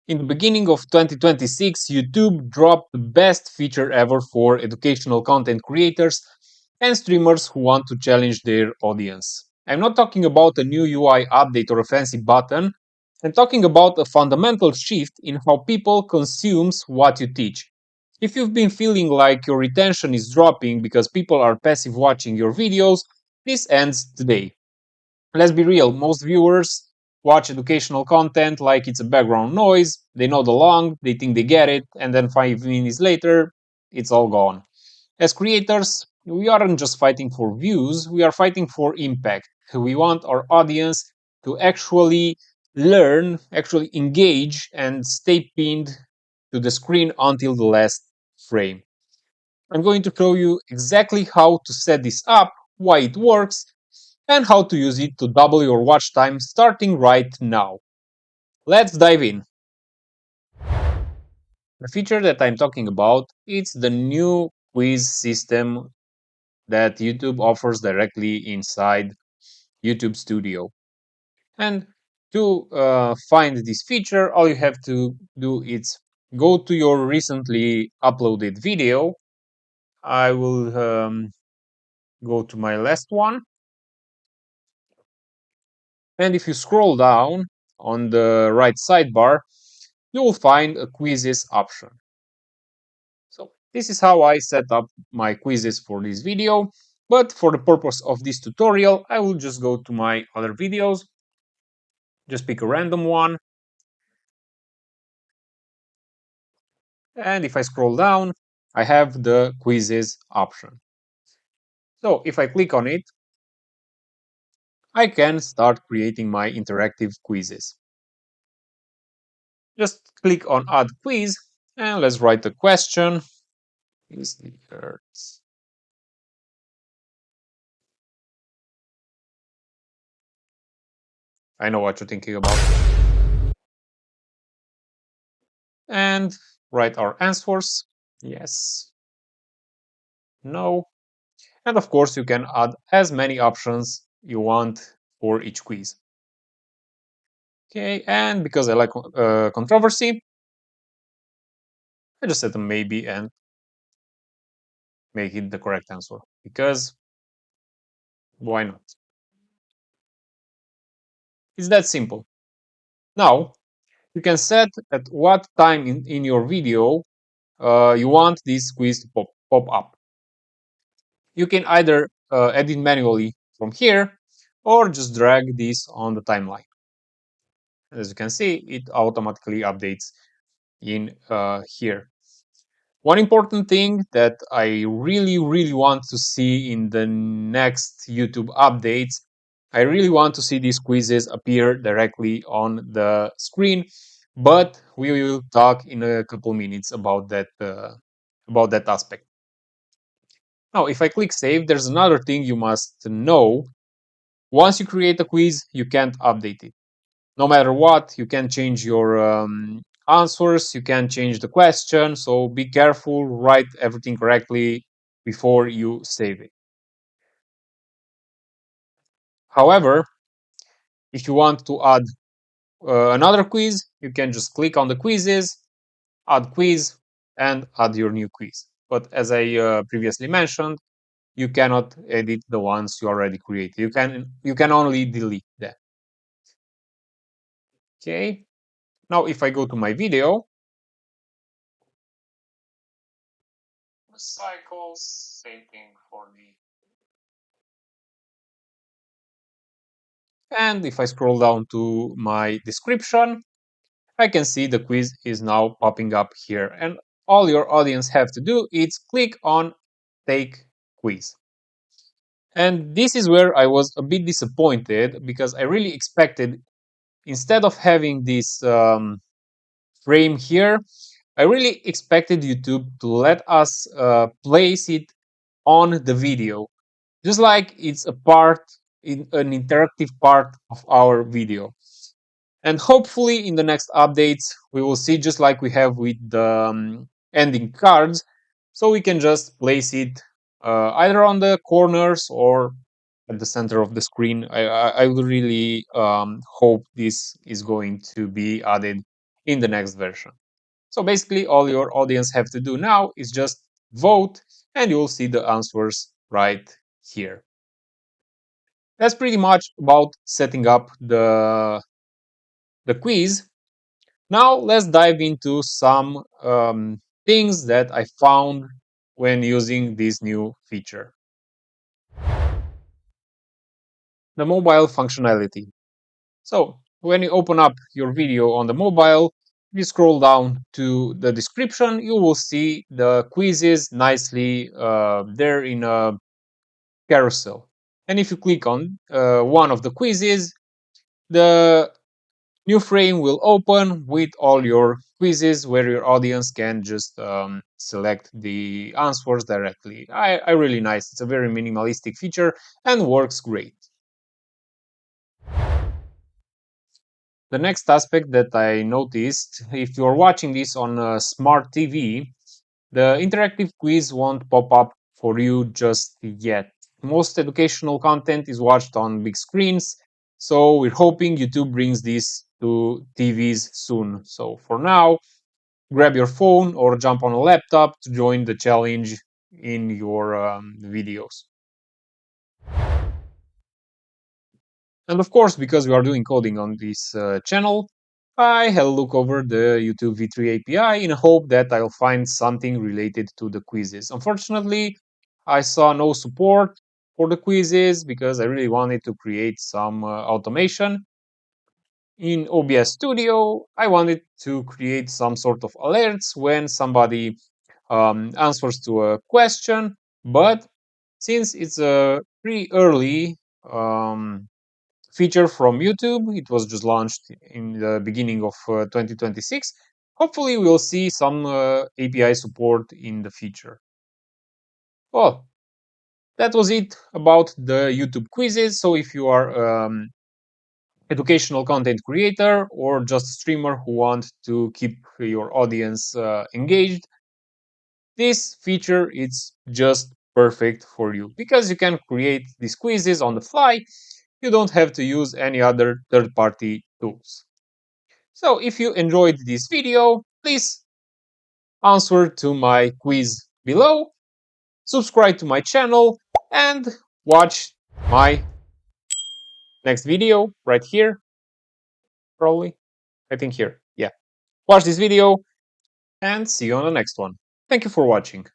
In the beginning of 2026, YouTube dropped the best feature ever for educational content creators and streamers who want to challenge their audience. I'm not talking about a new UI update or a fancy button. I'm talking about a fundamental shift in how people consumes what you teach. If you've been feeling like your retention is dropping because people are passive watching your videos, this ends today. Let's be real, most viewers watch educational content like it's a background noise. They know the long, they think they get it, and then 5 minutes later, it's all gone. As creators, we aren't just fighting for views, we are fighting for impact. We want our audience to actually learn, actually engage, and stay pinned to the screen until the last frame. I'm going to show you exactly how to set this up, why it works, and how to use it to double your watch time starting right now. Let's dive in. The feature that I'm talking about is the new quiz system that YouTube offers directly inside YouTube Studio. And to find this feature, all you have to do is go to your recently uploaded video. I will go to my last one. And if you scroll down on the right sidebar, you will find a quizzes option. So this is how I set up my quizzes for this video. But for the purpose of this tutorial, I will just go to my other videos, just pick a random one. And if I scroll down, I have the quizzes option. So if I click on it, I can start creating my interactive quizzes. Just click on add quiz and let's write a question. Is the Earth? I know what you're thinking about. And write our answers. Yes, no. And of course, you can add as many options you want for each quiz. Okay, and because I like controversy, I just set a maybe and make it the correct answer. Because why not? It's that simple. Now, you can set at what time in your video you want this quiz to pop up. You can either edit manually from here or just drag this on the timeline. As you can see, it automatically updates in here. One important thing that I really want to see in the next YouTube updates, I really want to see these quizzes appear directly on the screen, but we will talk in a couple minutes about that aspect. Now, if I click save, there's another thing you must know. Once you create a quiz, you can't update it. No matter what, you can change your answers, you can change the question, so be careful, write everything correctly before you save it. However, if you want to add another quiz, you can just click on the quizzes, add quiz, and add your new quiz. But as I previously mentioned, you cannot edit the ones you already created. You can only delete them. Okay. Now, if I go to my video, cycles, same thing for the. And if I scroll down to my description, I can see the quiz is now popping up here. And all your audience have to do is click on take quiz. And this is where I was a bit disappointed because I really expected, instead of having this frame here, I really expected YouTube to let us place it on the video, just like it's a part, in an interactive part of our video. And hopefully in the next updates, we will see just like we have with the ending cards. So we can just place it either on the corners or at the center of the screen. I will really hope this is going to be added in the next version. So basically, all your audience have to do now is just vote, and you'll see the answers right here. That's pretty much about setting up the quiz. Now let's dive into some things that I found when using this new feature. The mobile functionality. So when you open up your video on the mobile, if you scroll down to the description, you will see the quizzes nicely there in a carousel. And if you click on one of the quizzes, the new frame will open with all your quizzes where your audience can just select the answers directly. I really nice. It's a very minimalistic feature and works great. The next aspect that I noticed, if you're watching this on a smart TV, the interactive quiz won't pop up for you just yet. Most educational content is watched on big screens, so we're hoping YouTube brings this to TVs soon. So for now, grab your phone or jump on a laptop to join the challenge in your videos. And of course, because we are doing coding on this channel, I had a look over the YouTube V3 API in hope that I'll find something related to the quizzes. Unfortunately, I saw no support for the quizzes because I really wanted to create some automation. In OBS Studio, I wanted to create some sort of alerts when somebody answers to a question, but since it's a pretty early feature from YouTube. It was just launched in the beginning of 2026. Hopefully, we'll see some API support in the future. Well, that was it about the YouTube quizzes. So if you are educational content creator or just streamer who want to keep your audience engaged, this feature is just perfect for you because you can create these quizzes on the fly. You don't have to use any other third-party tools. So if you enjoyed this video, please answer to my quiz below, subscribe to my channel, and watch my next video right here, probably. I think here. Yeah. Watch this video and see you on the next one. Thank you for watching.